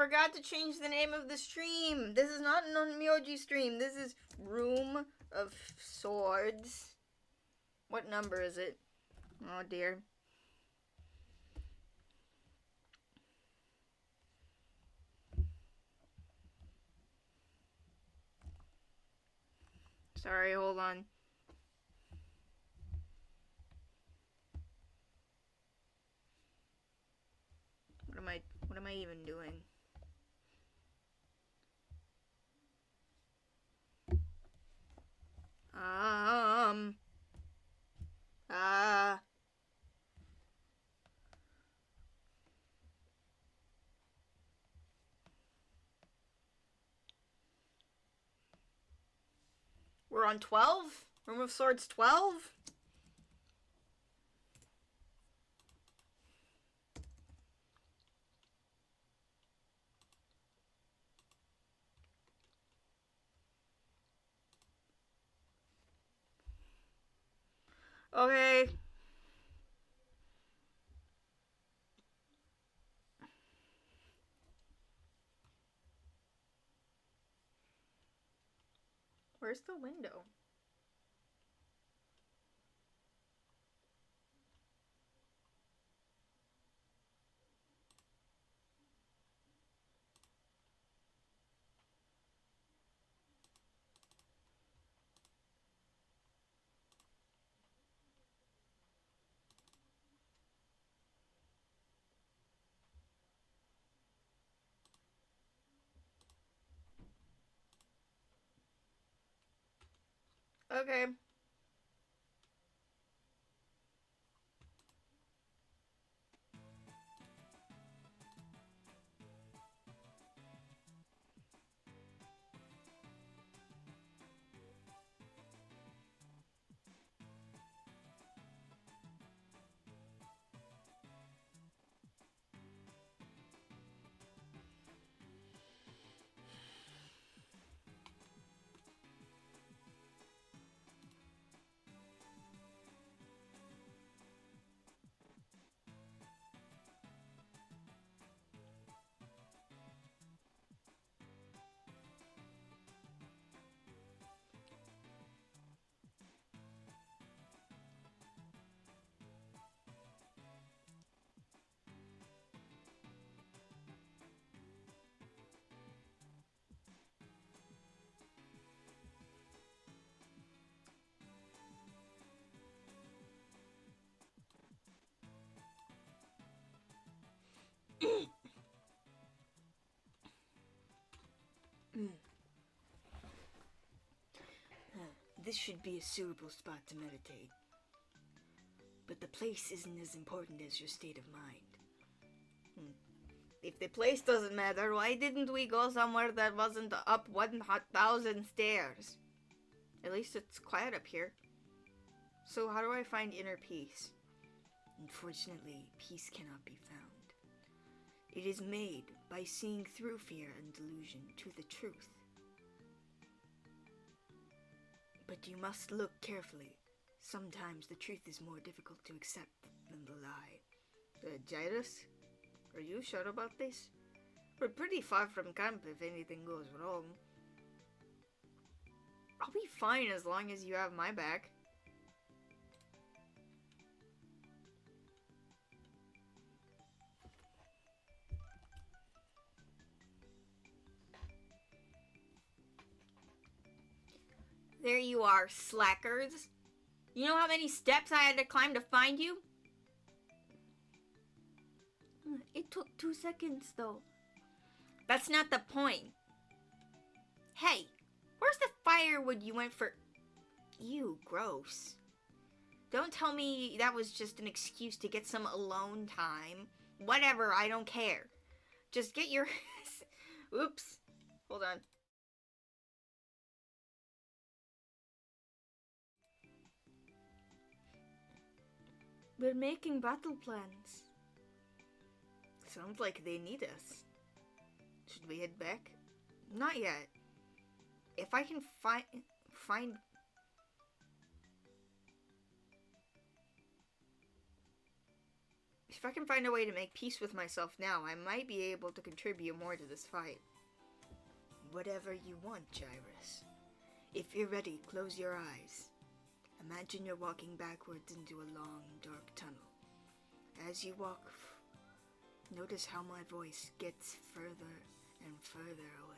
forgot to change the name of the stream. This is not an Onmyoji stream. This is Room of Swords. What number is it? Oh dear. Sorry, hold on. What am I even doing? We're on 12? Room of Swords 12? Okay. Where's the window? Okay. This should be a suitable spot to meditate. But the place isn't as important as your state of mind. If the place doesn't matter, why didn't we go somewhere that wasn't up 1,000 stairs? At least it's quiet up here. So how do I find inner peace? Unfortunately, peace cannot be found. It is made by seeing through fear and delusion to the truth. But you must look carefully. Sometimes the truth is more difficult to accept than the lie. Jairus? Are you sure about this? We're pretty far from camp if anything goes wrong. I'll be fine as long as you have my back. There you are, slackers. You know how many steps I had to climb to find you? It took 2 seconds, though. That's not the point. Hey, where's the firewood you went for? Ew, gross. Don't tell me that was just an excuse to get some alone time. Whatever, I don't care. Just get your... Oops. Hold on. We're making battle plans. Sounds like they need us. Should we head back? Not yet. If I can find... If I can find a way to make peace with myself now, I might be able to contribute more to this fight. Whatever you want, Gyrus. If you're ready, close your eyes. Imagine you're walking backwards into a long, dark tunnel. As you walk, notice how my voice gets further and further away.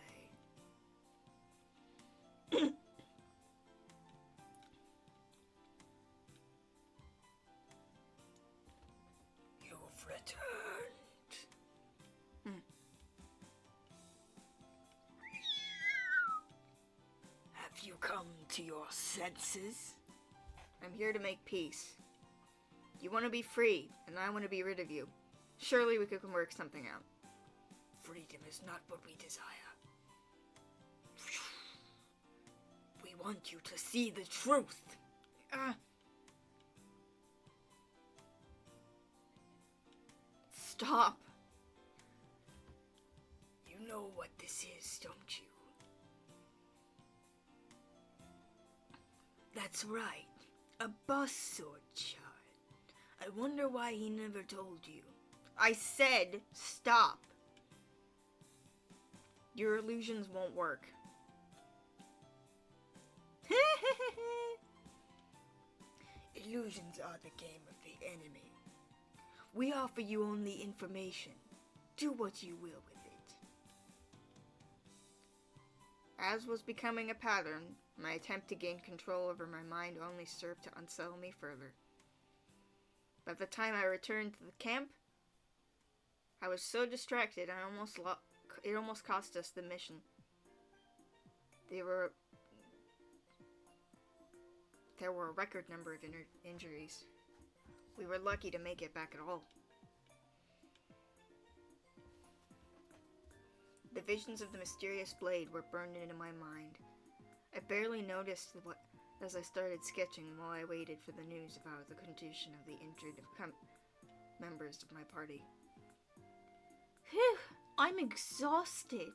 You've returned. Have you come to your senses? I'm here to make peace. You want to be free, and I want to be rid of you. Surely we can work something out. Freedom is not what we desire. We want you to see the truth. Stop. You know what this is, don't you? That's right. A bus sword shard. I wonder why he never told you. I said stop. Your illusions won't work. Illusions are the game of the enemy. We offer you only information. Do what you will with it. As was becoming a pattern, my attempt to gain control over my mind only served to unsettle me further. By the time I returned to the camp, I was so distracted it almost cost us the mission. There were a record number of injuries. We were lucky to make it back at all. The visions of the mysterious blade were burned into my mind. I barely noticed as I started sketching while I waited for the news about the condition of the injured members of my party. Phew, I'm exhausted.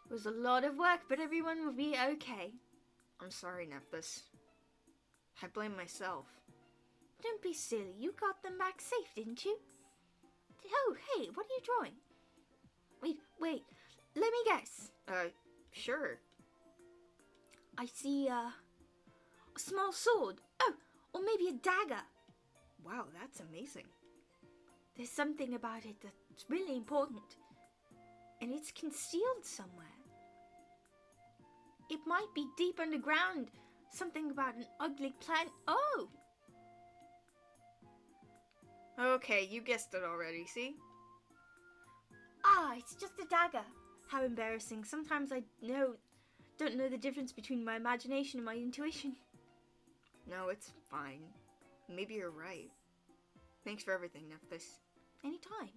It was a lot of work, but everyone will be okay. I'm sorry, Nephthys. I blame myself. Don't be silly. You got them back safe, didn't you? Oh, hey, what are you drawing? Wait. Let me guess. Sure. I see, a small sword. Oh, or maybe a dagger. Wow, that's amazing. There's something about it that's really important. And it's concealed somewhere. It might be deep underground. Something about an ugly plant. Oh! Okay, you guessed it already, see? Ah, it's just a dagger. How embarrassing. Sometimes I don't know the difference between my imagination and my intuition. No, it's fine. Maybe you're right. Thanks for everything, Nephthys. Anytime.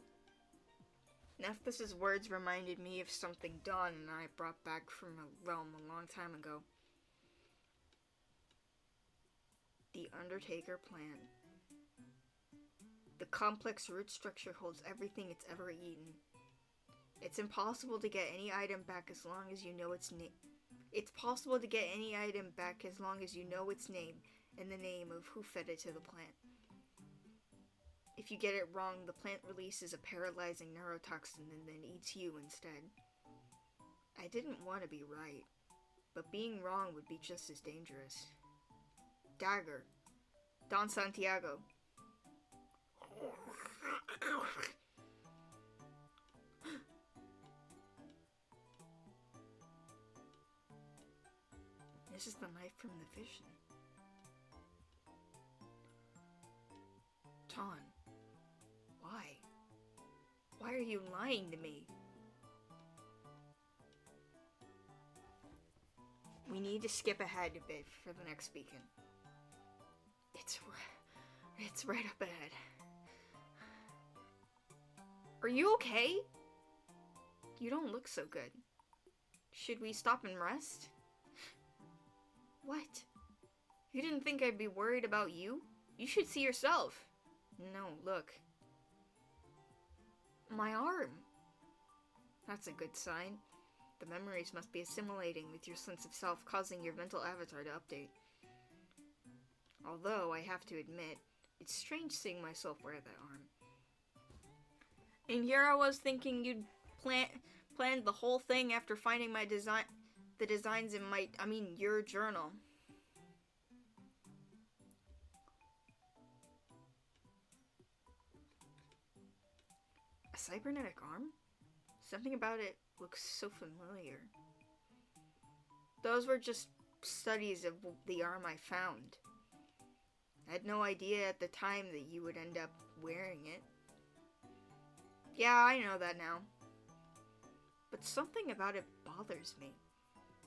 Nephthys' words reminded me of something Dawn and I brought back from a realm a long time ago. The Undertaker plan. The complex root structure holds everything it's ever eaten. It's impossible to get any item back as long as you know its name. It's possible to get any item back as long as you know its name and the name of who fed it to the plant. If you get it wrong, the plant releases a paralyzing neurotoxin and then eats you instead. I didn't want to be right, but being wrong would be just as dangerous. Dagger. Don Santiago. This is the knife from the vision. Ton. Why? Why are you lying to me? We need to skip ahead a bit for the next beacon. It's right up ahead. Are you okay? You don't look so good. Should we stop and rest? What? You didn't think I'd be worried about you? You should see yourself. No, look. My arm. That's a good sign. The memories must be assimilating with your sense of self, causing your mental avatar to update. Although, I have to admit, it's strange seeing myself wear that arm. And here I was thinking you'd planned the whole thing after finding the designs in your journal. A cybernetic arm? Something about it looks so familiar. Those were just studies of the arm I found. I had no idea at the time that you would end up wearing it. Yeah, I know that now. But something about it bothers me.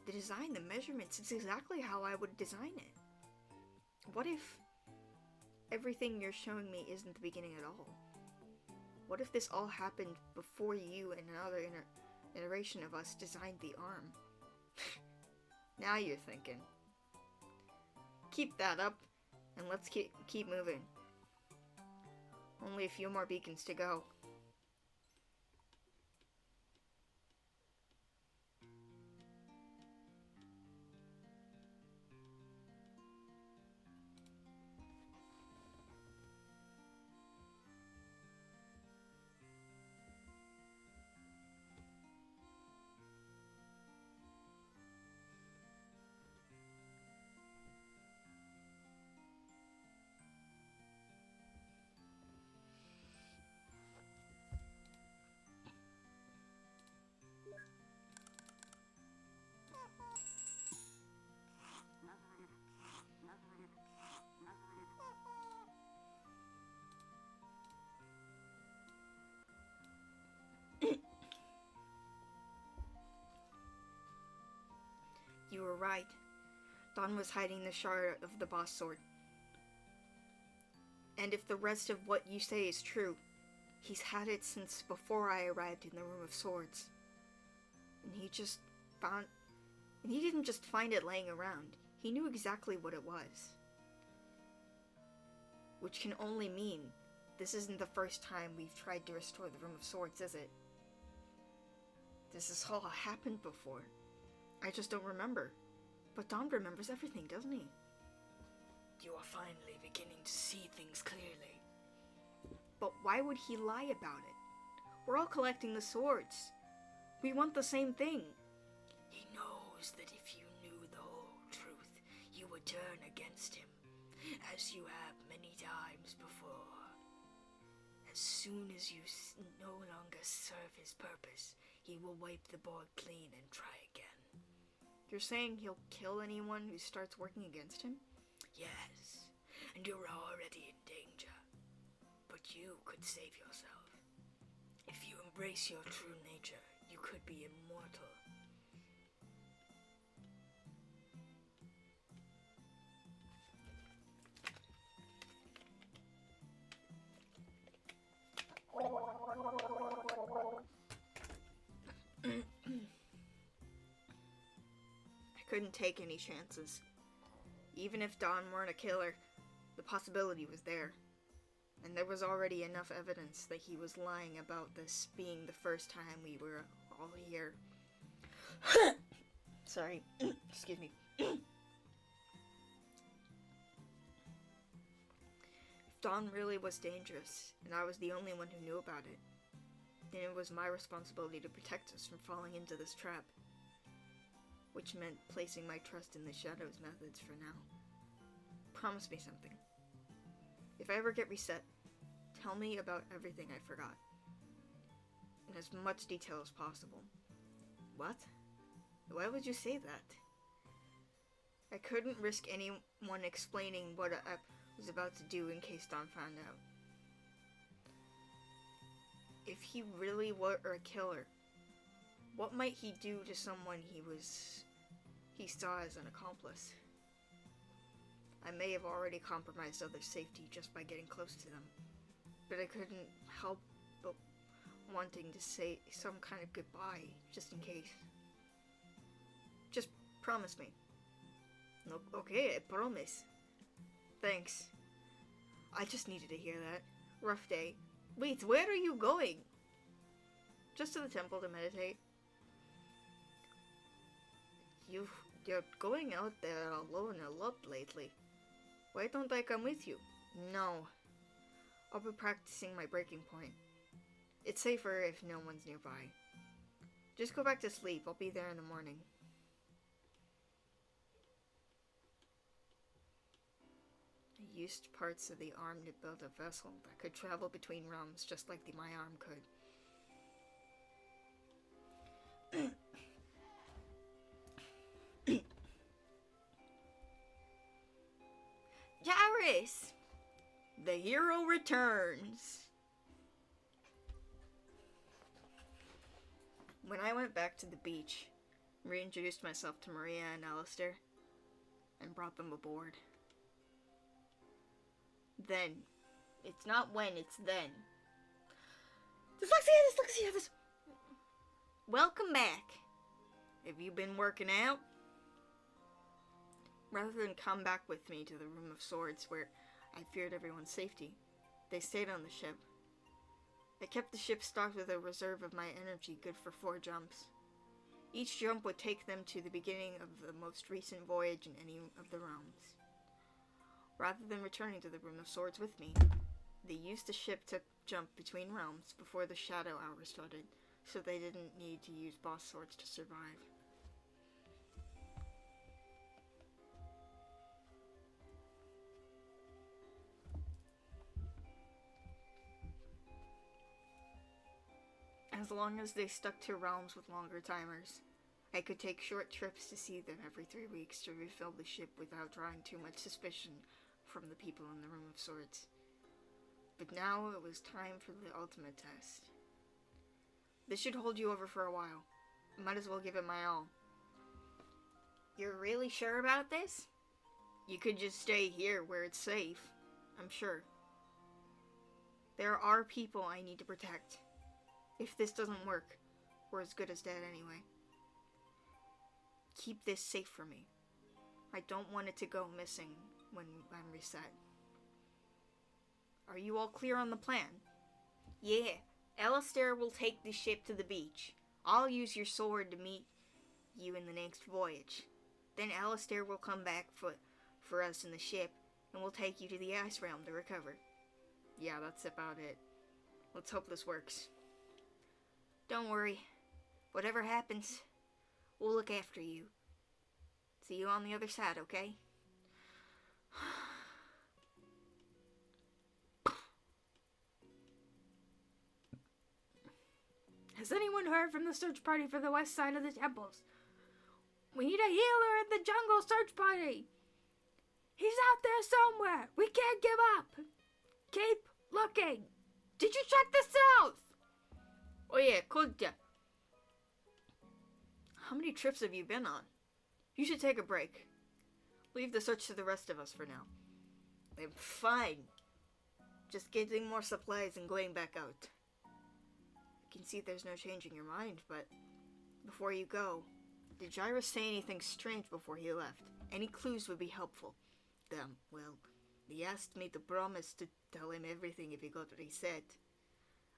The design, the measurements, it's exactly how I would design it. What if everything you're showing me isn't the beginning at all? What if this all happened before you and another iteration of us designed the arm? Now you're thinking. Keep that up, and let's keep moving. Only a few more beacons to go. You were right. Don was hiding the shard of the boss sword. And if the rest of what you say is true, he's had it since before I arrived in the Room of Swords. And he didn't just find it laying around. He knew exactly what it was. Which can only mean this isn't the first time we've tried to restore the Room of Swords, is it? This has all happened before. I just don't remember. But Don remembers everything, doesn't he? You are finally beginning to see things clearly. But why would he lie about it? We're all collecting the swords. We want the same thing. He knows that if you knew the whole truth, you would turn against him, as you have many times before. As soon as you no longer serve his purpose, he will wipe the board clean and try again. You're saying he'll kill anyone who starts working against him? Yes, and you're already in danger. But you could save yourself. If you embrace your true nature, you could be immortal. I couldn't take any chances. Even if Don weren't a killer, the possibility was there. And there was already enough evidence that he was lying about this being the first time we were all here. Sorry. Excuse me. If Don really was dangerous, and I was the only one who knew about it, then it was my responsibility to protect us from falling into this trap. Which meant placing my trust in the Shadow's methods for now. Promise me something. If I ever get reset, tell me about everything I forgot. In as much detail as possible. What? Why would you say that? I couldn't risk anyone explaining what I was about to do in case Don found out. If he really were a killer, what might he do to someone he saw as an accomplice? I may have already compromised others' safety just by getting close to them, but I couldn't help but wanting to say some kind of goodbye, just in case. Just promise me. No, okay, I promise. Thanks. I just needed to hear that. Rough day. Wait, where are you going? Just to the temple to meditate. You're going out there alone a lot lately. Why don't I come with you? No. I'll be practicing my breaking point. It's safer if no one's nearby. Just go back to sleep. I'll be there in the morning. I used parts of the arm to build a vessel that could travel between realms just like my arm could. Jairus! The hero returns! When I went back to the beach, reintroduced myself to Maria and Alistair, and brought them aboard. Then. It's not when, it's then. Dyslexia! Welcome back. Have you been working out? Rather than come back with me to the Room of Swords where I feared everyone's safety, they stayed on the ship. I kept the ship stocked with a reserve of my energy good for 4 jumps. Each jump would take them to the beginning of the most recent voyage in any of the realms. Rather than returning to the Room of Swords with me, they used the ship to jump between realms before the Shadow Hour started, so they didn't need to use boss swords to survive. As long as they stuck to realms with longer timers, I could take short trips to see them every 3 weeks to refill the ship without drawing too much suspicion from the people in the Room of Swords. But now it was time for the ultimate test. This should hold you over for a while. Might as well give it my all. You're really sure about this? You could just stay here where it's safe, I'm sure. There are people I need to protect. If this doesn't work, we're as good as dead anyway. Keep this safe for me. I don't want it to go missing when I'm reset. Are you all clear on the plan? Yeah, Alistair will take the ship to the beach. I'll use your sword to meet you in the next voyage. Then Alistair will come back for us in the ship, and we'll take you to the Ice Realm to recover. Yeah, that's about it. Let's hope this works. Don't worry. Whatever happens, we'll look after you. See you on the other side, okay? Has anyone heard from the search party for the west side of the temples? We need a healer at the jungle search party. He's out there somewhere. We can't give up. Keep looking. Did you check the south? Oh yeah, could ya? How many trips have you been on? You should take a break. Leave the search to the rest of us for now. I'm fine. Just getting more supplies and going back out. I can see there's no changing your mind, but before you go, did Jairus say anything strange before he left? Any clues would be helpful. Well, he asked me to promise to tell him everything if he got what he said.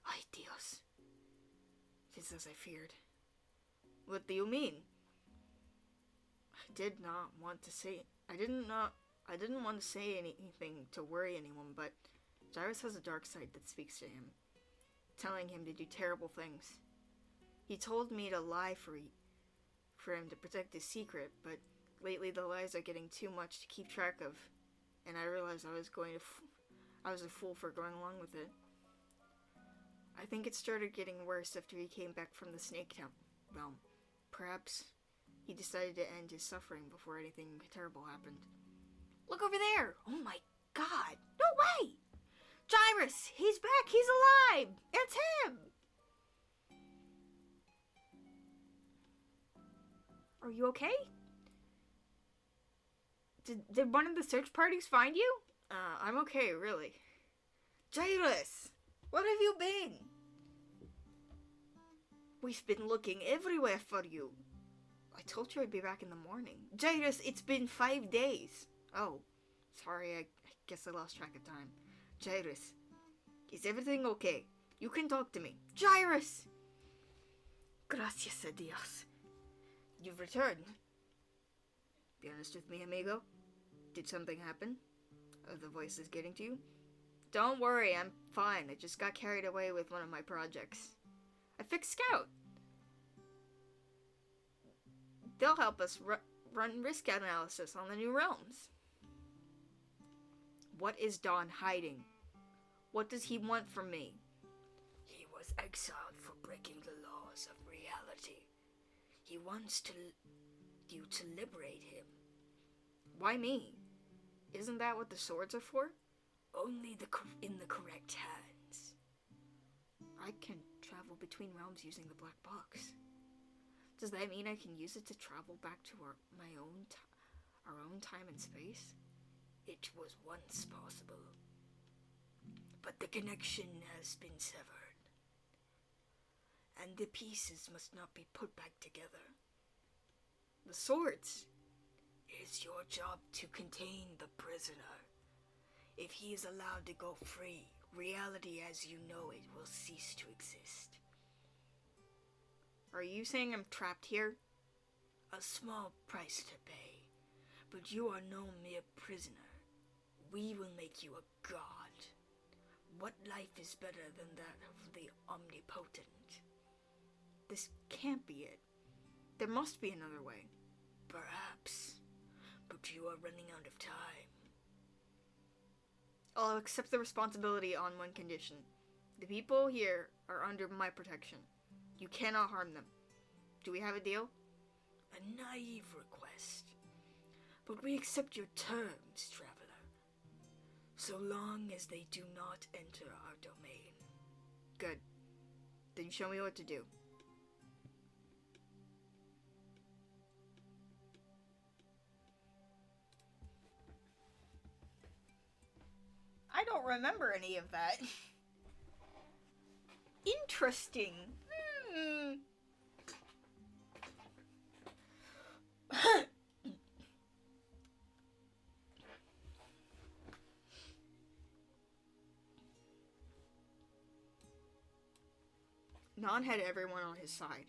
Ay, Dios. Just as I feared. What do you mean? I didn't want to say anything to worry anyone, but Jairus has a dark side that speaks to him, telling him to do terrible things. He told me to lie for him to protect his secret, but lately the lies are getting too much to keep track of, and I realized I was a fool for going along with it. I think it started getting worse after he came back from the Snake Realm. Perhaps he decided to end his suffering before anything terrible happened. Look over there! Oh my god! No way! Jairus! He's back! He's alive! It's him! Are you okay? Did one of the search parties find you? I'm okay, really. Jairus! Where have you been? We've been looking everywhere for you. I told you I'd be back in the morning. Jairus, it's been 5 days. Oh, sorry, I guess I lost track of time. Jairus, is everything okay? You can talk to me. Jairus! Gracias a Dios. You've returned. Be honest with me, amigo. Did something happen? Are the voices getting to you? Don't worry, I'm fine. I just got carried away with one of my projects. I fixed Scout. They'll help us run risk analysis on the new realms. What is Don hiding? What does he want from me? He was exiled for breaking the laws of reality. He wants you to liberate him. Why me? Isn't that what the swords are for? Only in the correct hands. I can travel between realms using the black box. Does that mean I can use it to travel back to our own time and space? It was once possible, but the connection has been severed, and the pieces must not be put back together. The swords. It is your job to contain the prisoner. If he is allowed to go free, reality as you know it will cease to exist. Are you saying I'm trapped here? A small price to pay, but you are no mere prisoner. We will make you a god. What life is better than that of the omnipotent? This can't be it. There must be another way. Perhaps, but you are running out of time. I'll accept the responsibility on one condition. The people here are under my protection. You cannot harm them. Do we have a deal? A naive request, but we accept your terms, traveler. So long as they do not enter our domain. Good. Then show me what to do. I don't remember any of that. Interesting. Non had everyone on his side.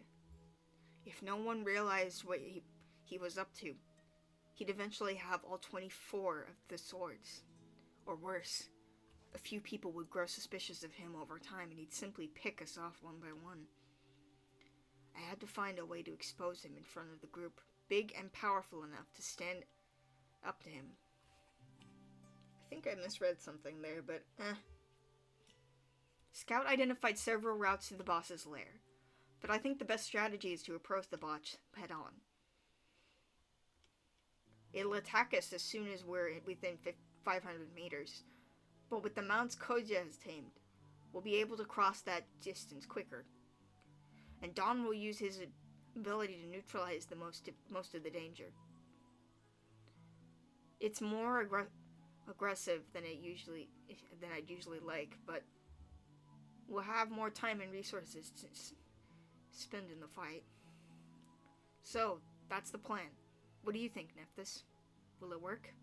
If no one realized what he was up to, he'd eventually have all 24 of the swords. Or worse, a few people would grow suspicious of him over time and he'd simply pick us off one by one. I had to find a way to expose him in front of the group, big and powerful enough to stand up to him. I think I misread something there, but Scout identified several routes to the boss's lair, but I think the best strategy is to approach the boss head on. It'll attack us as soon as we're within 500 meters, but with the mounts Cozy has tamed, we'll be able to cross that distance quicker. And Don will use his ability to neutralize the most of the danger. It's more aggressive than I'd usually like, but we'll have more time and resources to spend in the fight. So, that's the plan. What do you think, Nephthys? Will it work?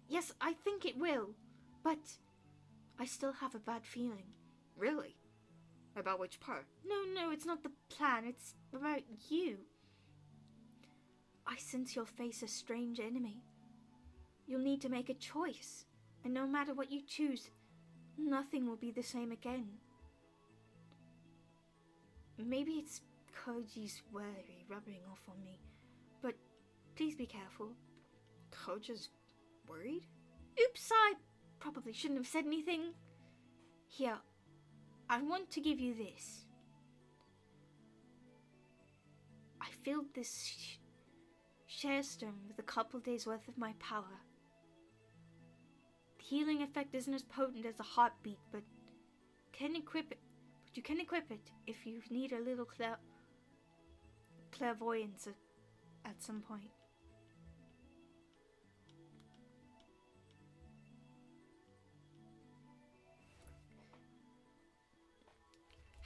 Yes, I think it will, but I still have a bad feeling. Really? About which part? No, it's not the plan, it's about you. I sense you'll face a strange enemy. You'll need to make a choice, and no matter what you choose, nothing will be the same again. Maybe it's Koji's worry rubbing off on me, but please be careful. Koji's worried? Oops, I probably shouldn't have said anything. Here, I want to give you this. I filled this share stone with a couple days worth of my power. The healing effect isn't as potent as a heartbeat, but you can equip it if you need a little clairvoyance at some point.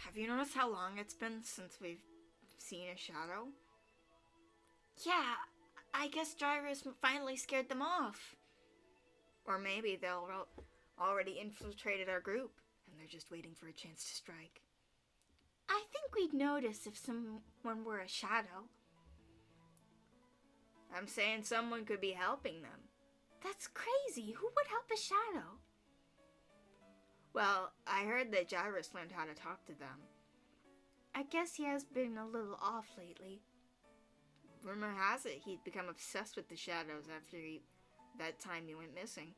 Have you noticed how long it's been since we've seen a shadow? Yeah, I guess Gyrus finally scared them off. Or maybe they'll already infiltrated our group, and they're just waiting for a chance to strike. I think we'd notice if someone were a shadow. I'm saying someone could be helping them. That's crazy. Who would help a shadow? Well, I heard that Gyrus learned how to talk to them. I guess he has been a little off lately. Rumor has it he'd become obsessed with the shadows after that time he went missing.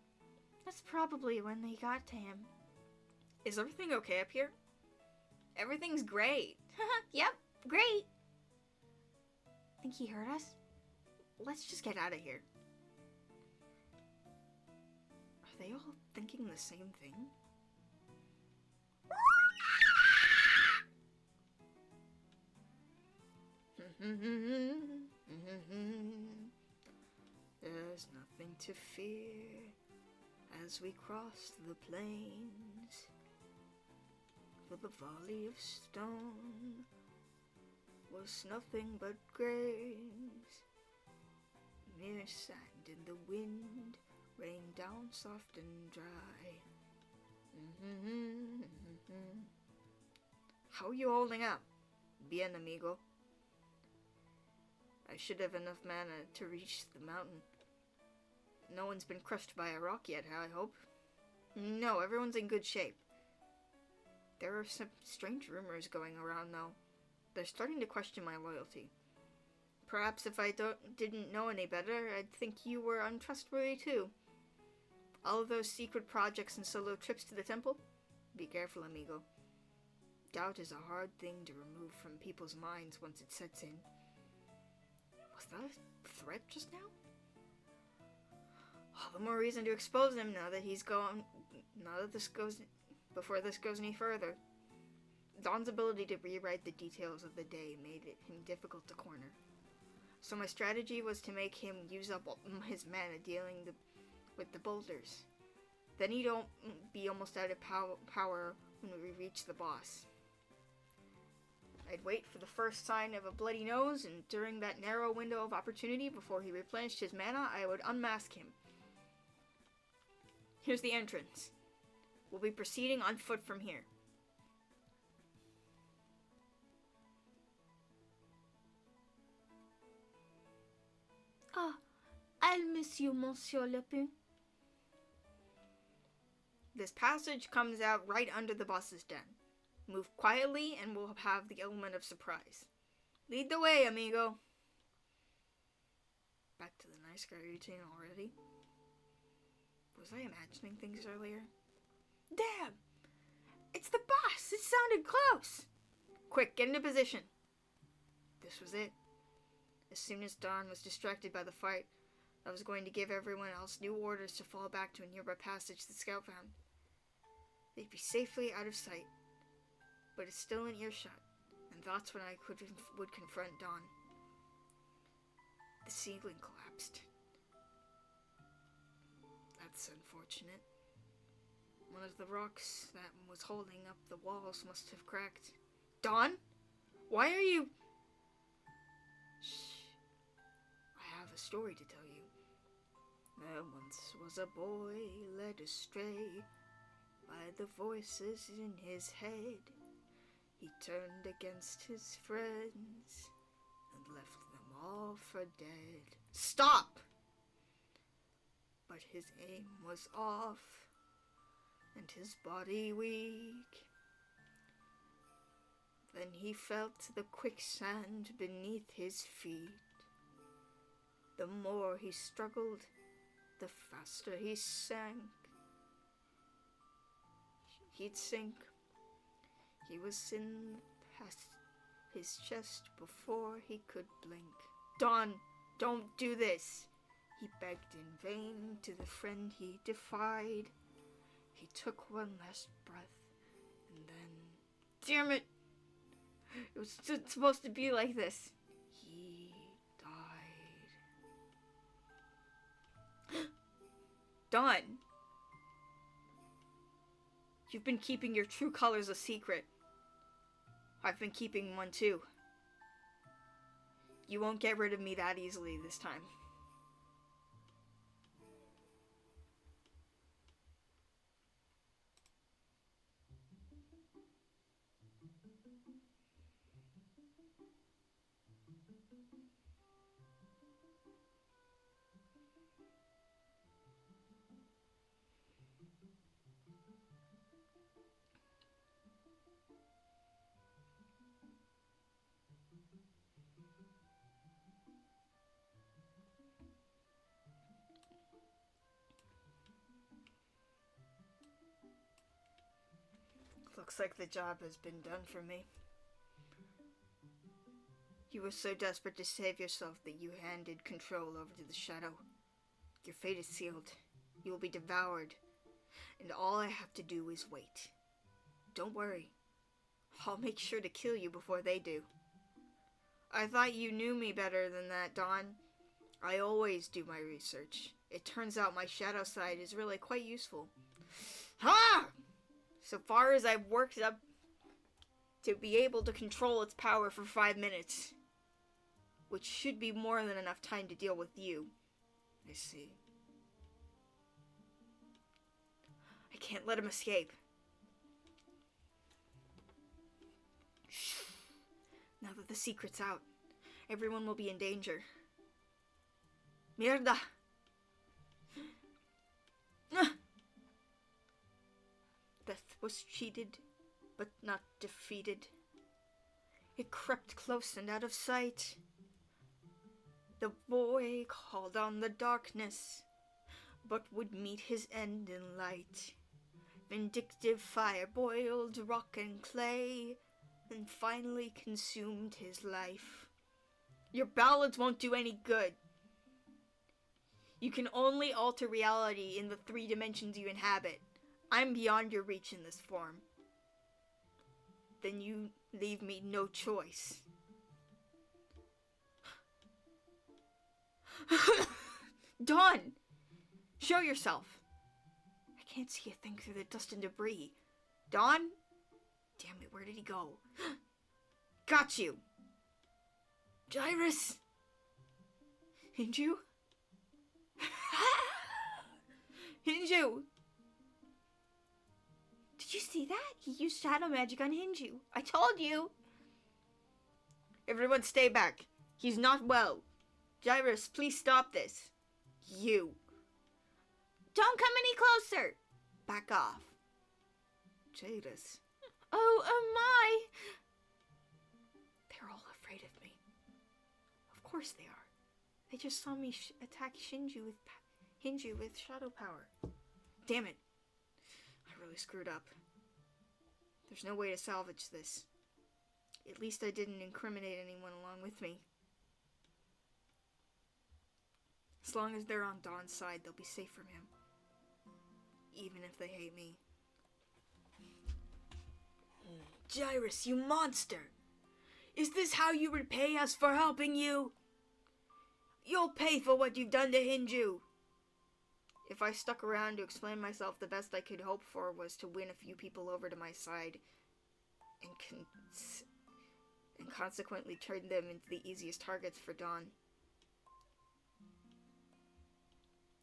That's probably when they got to him. Is everything okay up here? Everything's great. Yep, great. Think he heard us? Let's just get out of here. Are they all thinking the same thing? There's nothing to fear as we cross the plains, for the valley of stone was nothing but graves, mere sand in the wind, rain down soft and dry. How are you holding up? Bien, amigo. I should have enough mana to reach the mountain. No one's been crushed by a rock yet, I hope. No, everyone's in good shape. There are some strange rumors going around, though. They're starting to question my loyalty. Perhaps if I didn't know any better, I'd think you were untrustworthy too. All of those secret projects and solo trips to the temple? Be careful, amigo. Doubt is a hard thing to remove from people's minds once it sets in. Was that a threat just now? All the more reason to expose him now that he's gone. Before this goes any further. Don's ability to rewrite the details of the day made him difficult to corner. So my strategy was to make him use up his mana dealing with the boulders. Then he'd be almost out of power when we reach the boss. I'd wait for the first sign of a bloody nose, and during that narrow window of opportunity before he replenished his mana, I would unmask him. Here's the entrance. We'll be proceeding on foot from here. Ah, I'll miss you, Monsieur Lepin. This passage comes out right under the boss's den. Move quietly and we'll have the element of surprise. Lead the way, amigo. Back to the nice guy routine already. Was I imagining things earlier? Damn! It's the boss! It sounded close! Quick, get into position. This was it. As soon as Dawn was distracted by the fight, I was going to give everyone else new orders to fall back to a nearby passage the scout found. They'd be safely out of sight, but it's still in earshot, and that's when I would confront Dawn. The ceiling collapsed. That's unfortunate. One of the rocks that was holding up the walls must have cracked. Dawn? Why are you... Shh. I have a story to tell you. There once was a boy led astray by the voices in his head. He turned against his friends and left them all for dead. Stop! But his aim was off, and his body weak. Then he felt the quicksand beneath his feet. The more he struggled, the faster he sank. He'd sink. He was in past his chest before he could blink. Dawn, don't do this! He begged in vain to the friend he defied. He took one last breath, and then... Damn it! It was supposed to be like this. He died. Dawn! You've been keeping your true colors a secret. I've been keeping one too. You won't get rid of me that easily this time. Looks like the job has been done for me. You were so desperate to save yourself that you handed control over to the shadow. Your fate is sealed. You will be devoured. And all I have to do is wait. Don't worry. I'll make sure to kill you before they do. I thought you knew me better than that, Dawn. I always do my research. It turns out my shadow side is really quite useful. Ha! So far as I've worked up to be able to control its power for 5 minutes. Which should be more than enough time to deal with you. I see. I can't let him escape. Now that the secret's out, everyone will be in danger. Mierda! Death was cheated, but not defeated. It crept close and out of sight. The boy called on the darkness, but would meet his end in light. Vindictive fire boiled rock and clay, and finally consumed his life. Your ballads won't do any good. You can only alter reality in the 3 dimensions you inhabit. I'm beyond your reach in this form. Then you leave me no choice. Dawn! Show yourself! I can't see a thing through the dust and debris. Dawn? Damn it, where did he go? Got you! Gyrus! Hinju? Hinju! Did you see that? He used shadow magic on Hinju. I told you! Everyone stay back. He's not well. Gyrus, please stop this. You. Don't come any closer! Back off. Gyrus. Oh, my! They're all afraid of me. Of course they are. They just saw me attack Hinju with shadow power. Damn it. I really screwed up. There's no way to salvage this. At least I didn't incriminate anyone along with me. As long as they're on Dawn's side, they'll be safe from him. Even if they hate me. Gyrus, you monster! Is this how you repay us for helping you? You'll pay for what you've done to Hinju! If I stuck around to explain myself, the best I could hope for was to win a few people over to my side and consequently turn them into the easiest targets for Dawn.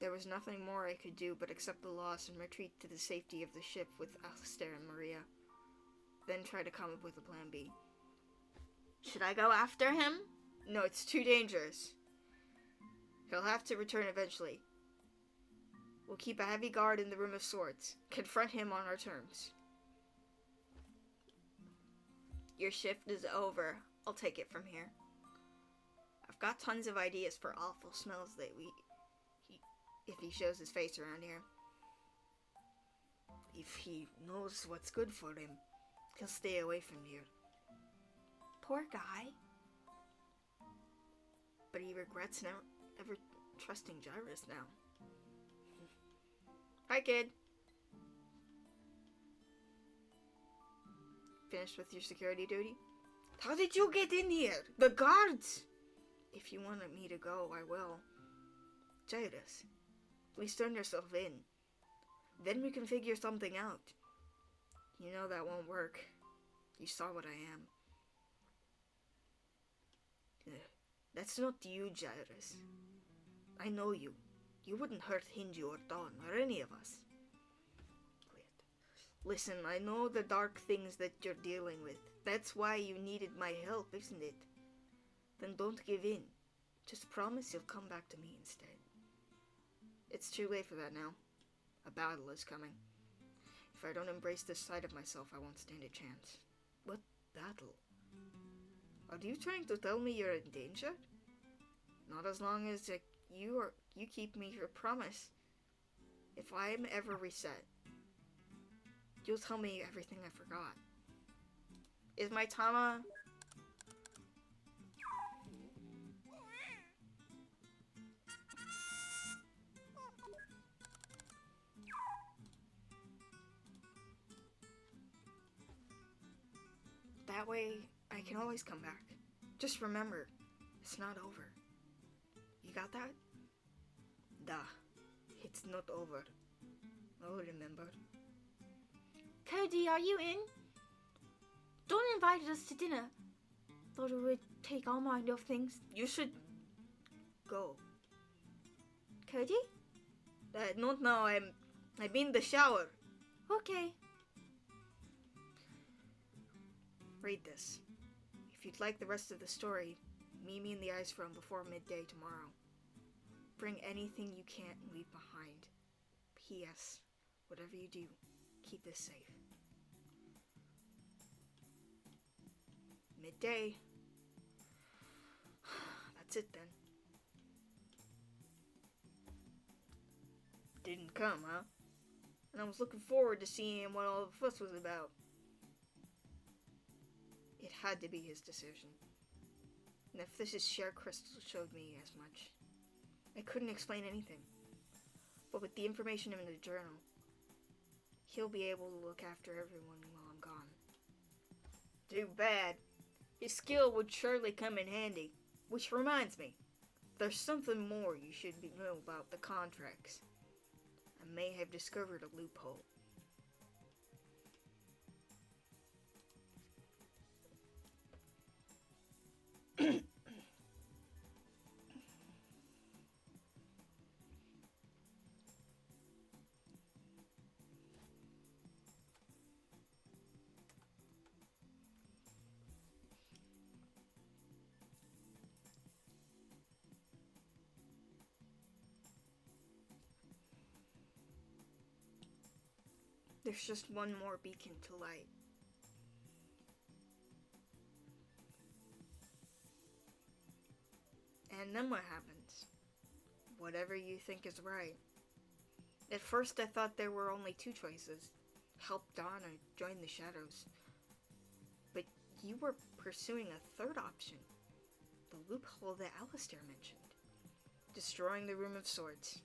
There was nothing more I could do but accept the loss and retreat to the safety of the ship with Alistair and Maria. Then try to come up with a plan B. Should I go after him? No, it's too dangerous. He'll have to return eventually. We'll keep a heavy guard in the Room of Swords. Confront him on our terms. Your shift is over. I'll take it from here. I've got tons of ideas for awful smells that if he shows his face around here. If he knows what's good for him, he'll stay away from here. Poor guy. But he regrets ever trusting Gyrus now. Hi, kid. Finished with your security duty? How did you get in here? The guards! If you wanted me to go, I will. Gyrus, please turn yourself in. Then we can figure something out. You know that won't work. You saw what I am. That's not you, Gyrus. I know you. You wouldn't hurt Hinju or Dawn or any of us. Listen, I know the dark things that you're dealing with. That's why you needed my help, isn't it? Then don't give in. Just promise you'll come back to me instead. It's too late for that now. A battle is coming. If I don't embrace this side of myself, I won't stand a chance. What battle? Are you trying to tell me you're in danger? Not as long as you keep me your promise. If I am ever reset, you'll tell me everything I forgot. Is my Tama... That way, I can always come back. Just remember, it's not over. You got that? Da. It's not over. I'll remember. Cody, are you in? Dawn invited us to dinner. Thought it would take our mind off things. You should... go. Cody? Not now, I'm in the shower. Okay. Read this. If you'd like the rest of the story, meet me in the ice room before midday tomorrow. Bring anything you can't leave behind. P.S. Whatever you do, keep this safe. Midday. That's it then. Didn't come, huh? And I was looking forward to seeing what all the fuss was about. It had to be his decision. And if this is Share Crystal showed me as much. I couldn't explain anything. But with the information in the journal, he'll be able to look after everyone while I'm gone. Too bad. His skill would surely come in handy. Which reminds me, there's something more you should know about the contracts. I may have discovered a loophole. There's just one more beacon to light. And then what happens? Whatever you think is right. At first I thought there were only two choices. Help Dawn or join the shadows. But you were pursuing a third option. The loophole that Alistair mentioned. Destroying the Room of Swords.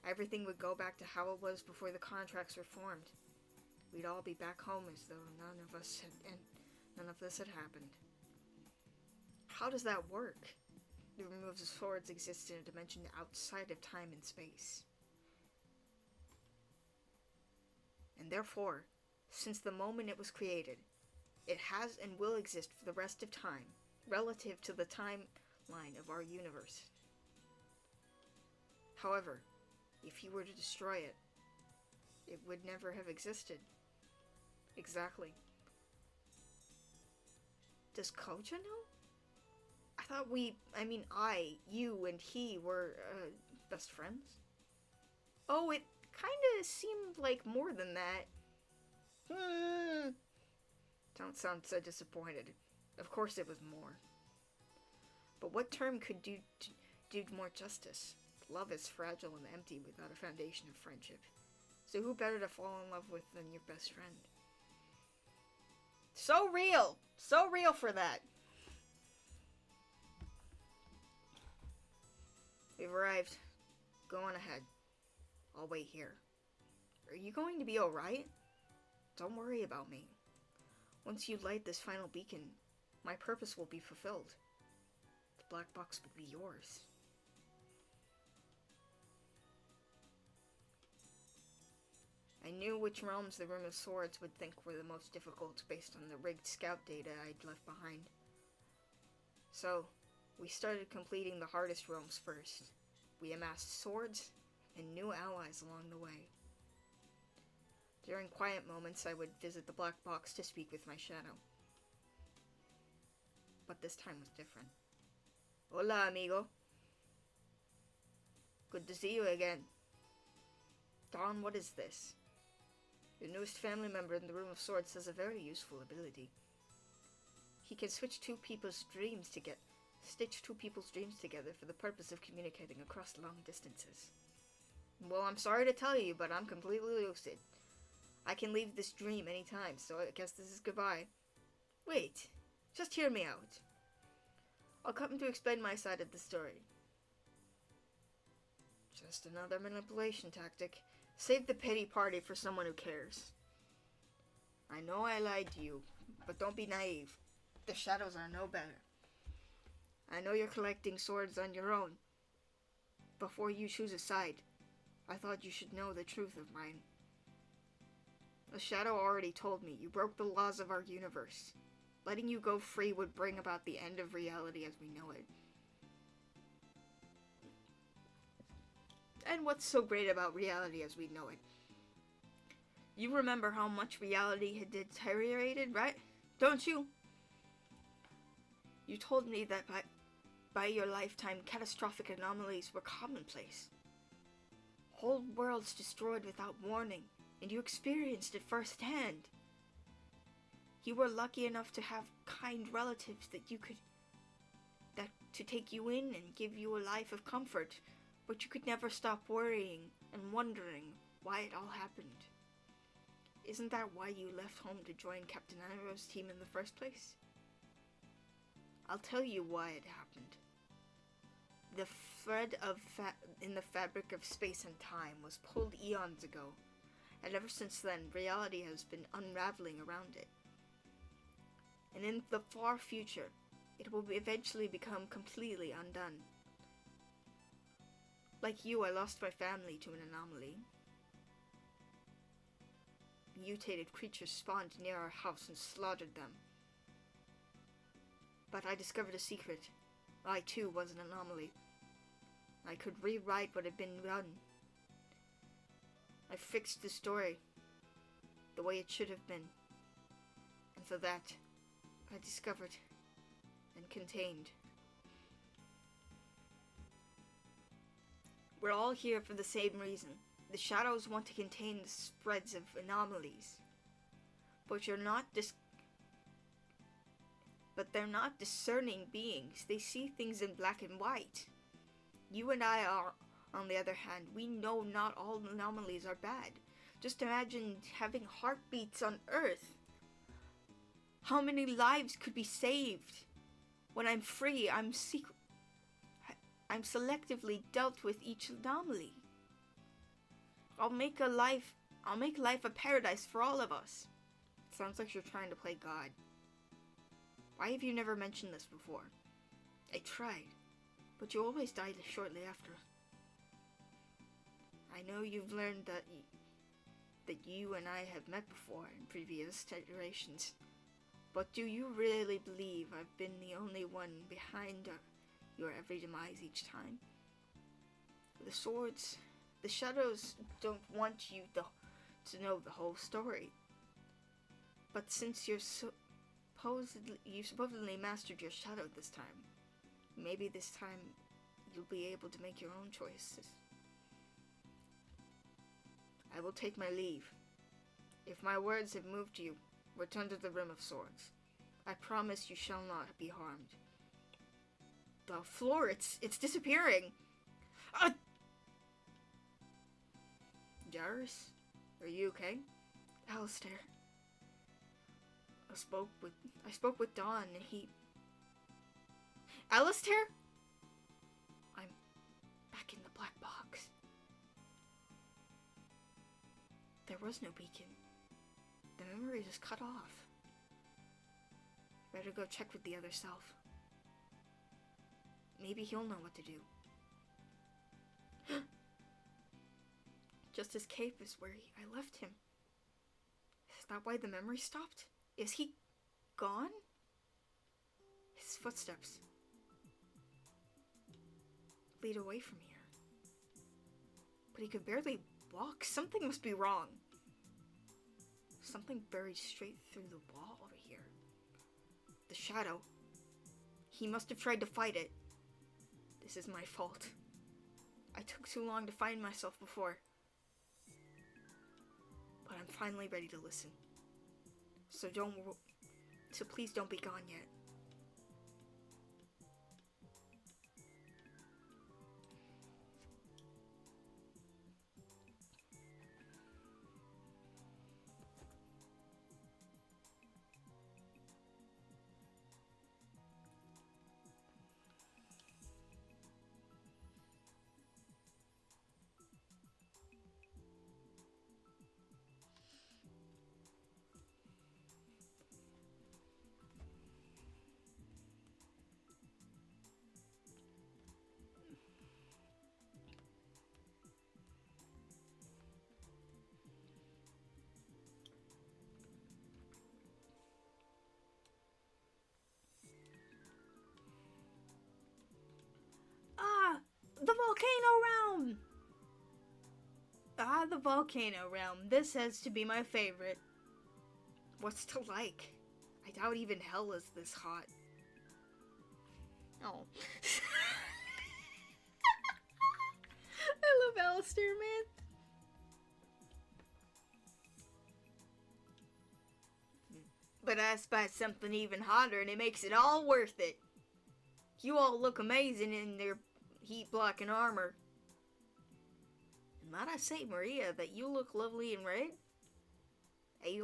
Everything would go back to how it was before the contracts were formed. We'd all be back home as though none of this had happened. How does that work? The Room of Swords exists in a dimension outside of time and space. And therefore, since the moment it was created, it has and will exist for the rest of time, relative to the timeline of our universe. However, if you were to destroy it, it would never have existed. Exactly. Does Koja know? I thought you and he were, best friends? Oh, it kinda seemed like more than that. Don't sound so disappointed. Of course it was more. But what term could do more justice? Love is fragile and empty without a foundation of friendship. So who better to fall in love with than your best friend? So real! So real for that! We've arrived. Go on ahead. I'll wait here. Are you going to be alright? Don't worry about me. Once you light this final beacon, my purpose will be fulfilled. The black box will be yours. I knew which realms the Room of Swords would think were the most difficult based on the rigged scout data I'd left behind. So, we started completing the hardest realms first. We amassed swords and new allies along the way. During quiet moments, I would visit the black box to speak with my shadow. But this time was different. Hola, amigo. Good to see you again. Dawn, what is this? Your newest family member in the Room of Swords has a very useful ability. He can stitch two people's dreams together for the purpose of communicating across long distances. Well, I'm sorry to tell you, but I'm completely lucid. I can leave this dream anytime, so I guess this is goodbye. Wait, just hear me out. I'll come to explain my side of the story. Just another manipulation tactic. Save the pity party for someone who cares. I know I lied to you, but don't be naive. The shadows are no better. I know you're collecting swords on your own. Before you choose a side, I thought you should know the truth of mine. The shadow already told me you broke the laws of our universe. Letting you go free would bring about the end of reality as we know it. And what's so great about reality as we know it? You remember how much reality had deteriorated, right? Don't you? You told me that by your lifetime, catastrophic anomalies were commonplace. Whole worlds destroyed without warning, and you experienced it firsthand. You were lucky enough to have kind relatives that to take you in and give you a life of comfort, but you could never stop worrying and wondering why it all happened. Isn't that why you left home to join Captain Arrow's team in the first place? I'll tell you why it happened. The thread in the fabric of space and time was pulled eons ago, and ever since then, reality has been unraveling around it. And in the far future, it will eventually become completely undone. Like you, I lost my family to an anomaly. Mutated creatures spawned near our house and slaughtered them. But I discovered a secret. I too was an anomaly. I could rewrite what had been done. I fixed the story the way it should have been. And for that, I discovered and contained. We're all here for the same reason. The shadows want to contain the spreads of anomalies. But they're not discerning beings. They see things in black and white. You and I are, on the other hand, we know not all anomalies are bad. Just imagine having heartbeats on Earth. How many lives could be saved? When I'm free, I'm selectively dealt with each anomaly. I'll make life a paradise for all of us. Sounds like you're trying to play God. Why have you never mentioned this before? I tried, but you always died shortly after. I know you've learned that you and I have met before in previous generations, but do you really believe I've been the only one behind your every demise each time? The shadows don't want you to know the whole story. But since you supposedly mastered your shadow this time, maybe this time you'll be able to make your own choices. I will take my leave. If my words have moved you, return to the Rim of Swords. I promise you shall not be harmed. The floor, it's disappearing. Jairus, are you okay? Alistair. I spoke with Don and he... Alistair? I'm back in the black box. There was no beacon. The memory just cut off. Better go check with the other self. Maybe he'll know what to do. Just his cape is where I left him. Is that why the memory stopped? Is he gone? His footsteps lead away from here. But he could barely walk. Something must be wrong. Something buried straight through the wall over here. The shadow. He must have tried to fight it. This is my fault. I took too long to find myself before. But I'm finally ready to listen. So please don't be gone yet. The volcano realm! Ah, the volcano realm. This has to be my favorite. What's to like? I doubt even hell is this hot. Oh. I love Alistair, man. But I spot something even hotter and it makes it all worth it. You all look amazing in their heat-blocking armor. And might I say, Maria, that you look lovely in red? I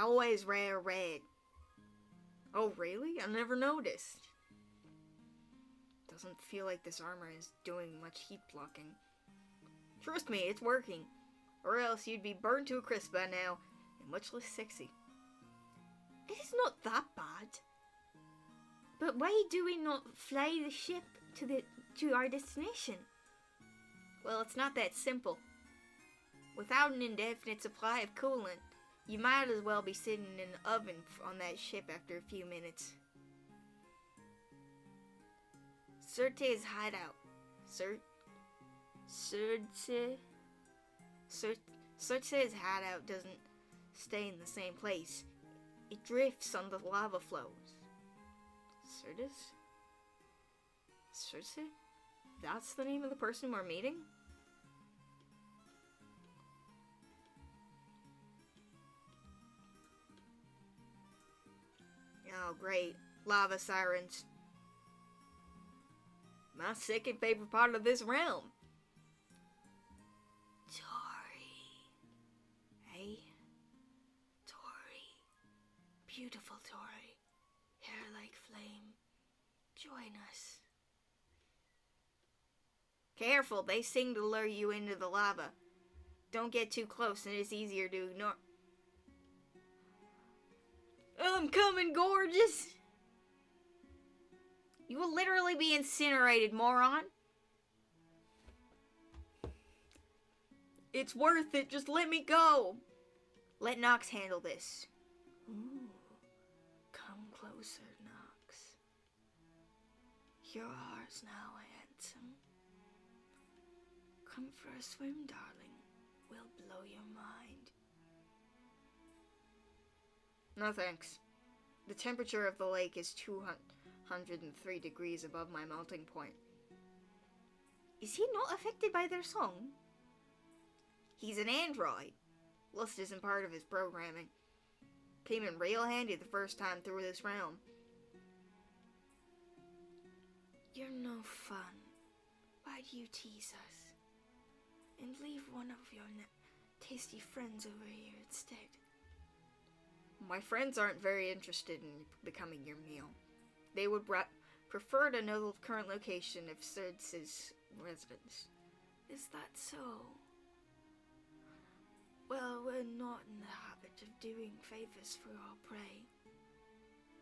always wear red. Oh, really? I never noticed. Doesn't feel like this armor is doing much heat blocking. Trust me, it's working. Or else you'd be burned to a crisp by now, and much less sexy. It is not that bad. But why do we not fly the ship to our destination? Well, it's not that simple. Without an indefinite supply of coolant, you might as well be sitting in an oven on that ship after a few minutes. Certe's hideout. Certe's hideout doesn't stay in the same place. It drifts on the lava flows. Cerce? That's the name of the person we're meeting? Oh, great. Lava sirens. My second favorite part of this realm. Tori. Hey? Tori. Beautiful Tori. Hair like flame. Join us. Careful, they sing to lure you into the lava. Don't get too close and it's easier to ignore. I'm coming, gorgeous! You will literally be incinerated, moron. It's worth it, just let me go. Let Nox handle this. Ooh, come closer, Nox. You're ours now, handsome. Come for a swim, darling. We'll blow your mind. No thanks. The temperature of the lake is 203 degrees above my melting point. Is he not affected by their song? He's an android. Lust isn't part of his programming. Came in real handy the first time through this realm. You're no fun. Why do you tease us? And leave one of your tasty friends over here instead. My friends aren't very interested in becoming your meal. They would prefer to know the current location of Certe's residence. Is that so? Well, we're not in the habit of doing favors for our prey.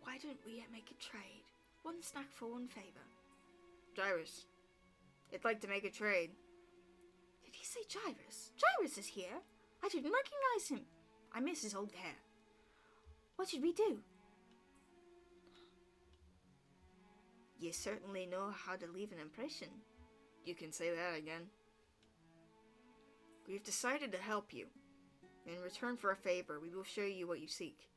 Why don't we make a trade? One snack for one favor. Gyrus, I'd like to make a trade. Did he say Gyrus? Gyrus is here. I didn't recognize him. I miss his old hair. What should we do? You certainly know how to leave an impression. You can say that again. We've decided to help you. In return for a favor, we will show you what you seek.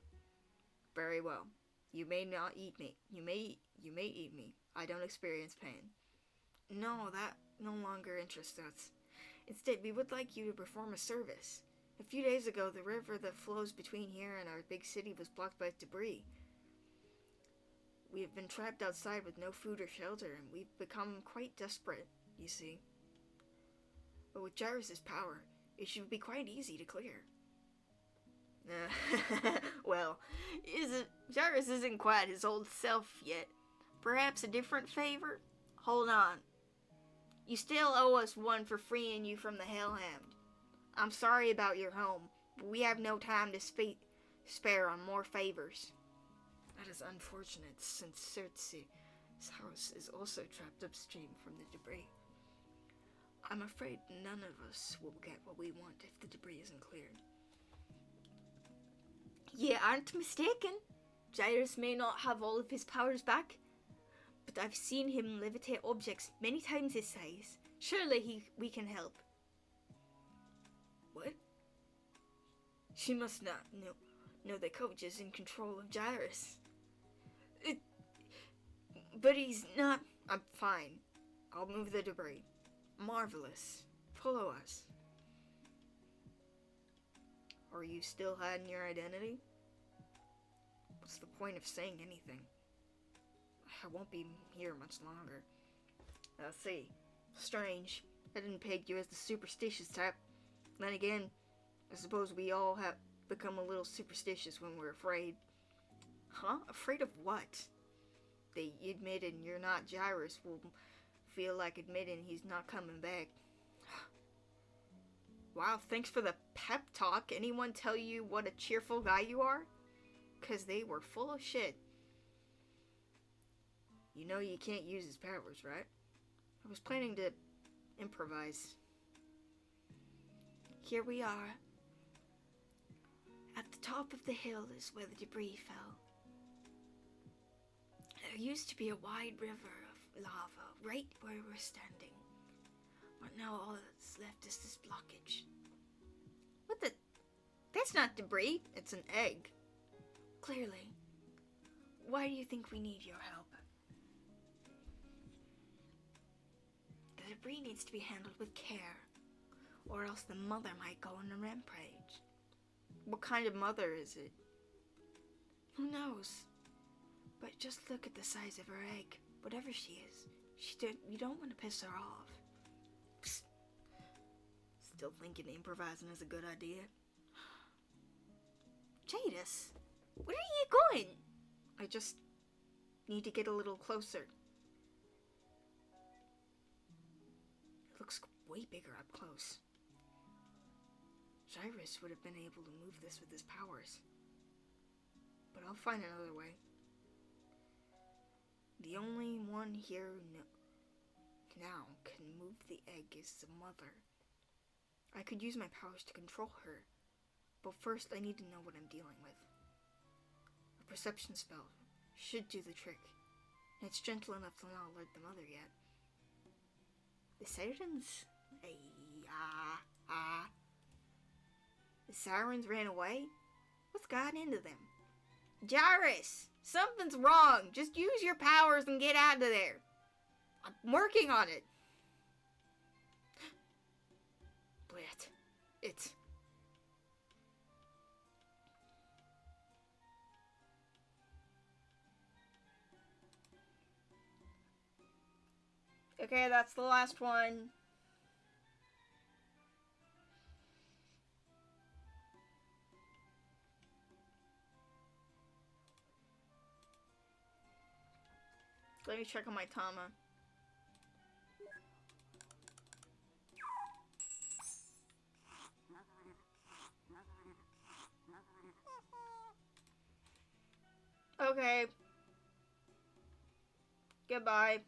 Very well. You may not eat me. You may eat me. I don't experience pain. No, that no longer interests us. Instead, we would like you to perform a service. A few days ago, the river that flows between here and our big city was blocked by debris. We have been trapped outside with no food or shelter, and we've become quite desperate, you see. But with Gyrus' power, it should be quite easy to clear. Well, Gyrus isn't quite his old self yet. Perhaps a different favor? Hold on. You still owe us one for freeing you from the Hellhound. I'm sorry about your home, but we have no time to spare on more favors. That is unfortunate, since Certe's house is also trapped upstream from the debris. I'm afraid none of us will get what we want if the debris isn't cleared. You aren't mistaken. Gyrus may not have all of his powers back, but I've seen him levitate objects many times his size. Surely we can help. What? She must not know that Coach is in control of Gyrus. But he's not. I'm fine. I'll move the debris. Marvelous. Follow us. Are you still hiding your identity? What's the point of saying anything? I won't be here much longer. Let's see. Strange. I didn't peg you as the superstitious type. Then again, I suppose we all have become a little superstitious when we're afraid. Huh? Afraid of what? That you admitted you're not Gyrus will feel like admitting he's not coming back. Wow, thanks for the pep talk. Anyone tell you what a cheerful guy you are? 'Cause they were full of shit. You know you can't use his powers, right? I was planning to improvise. Here we are. At the top of the hill is where the debris fell. There used to be a wide river of lava right where we're standing. But now all that's left is this blockage. What the? That's not debris. It's an egg. Clearly. Why do you think we need your help? The debris needs to be handled with care, or else the mother might go on a rampage. What kind of mother is it? Who knows? But just look at the size of her egg. Whatever she is, you don't want to piss her off. Psst. Still thinking improvising is a good idea? Jadis, where are you going? I just need to get a little closer. It looks way bigger up close. Gyrus would have been able to move this with his powers. But I'll find another way. The only one here now can move the egg is the mother. I could use my powers to control her, but first I need to know what I'm dealing with. A perception spell should do the trick, and it's gentle enough to not alert the mother yet. The sirens? The sirens ran away? What's gotten into them? Gyrus, something's wrong. Just use your powers and get out of there. I'm working on it. Blit. It's... Okay, that's the last one. Let me check on my Tama. Okay. Goodbye.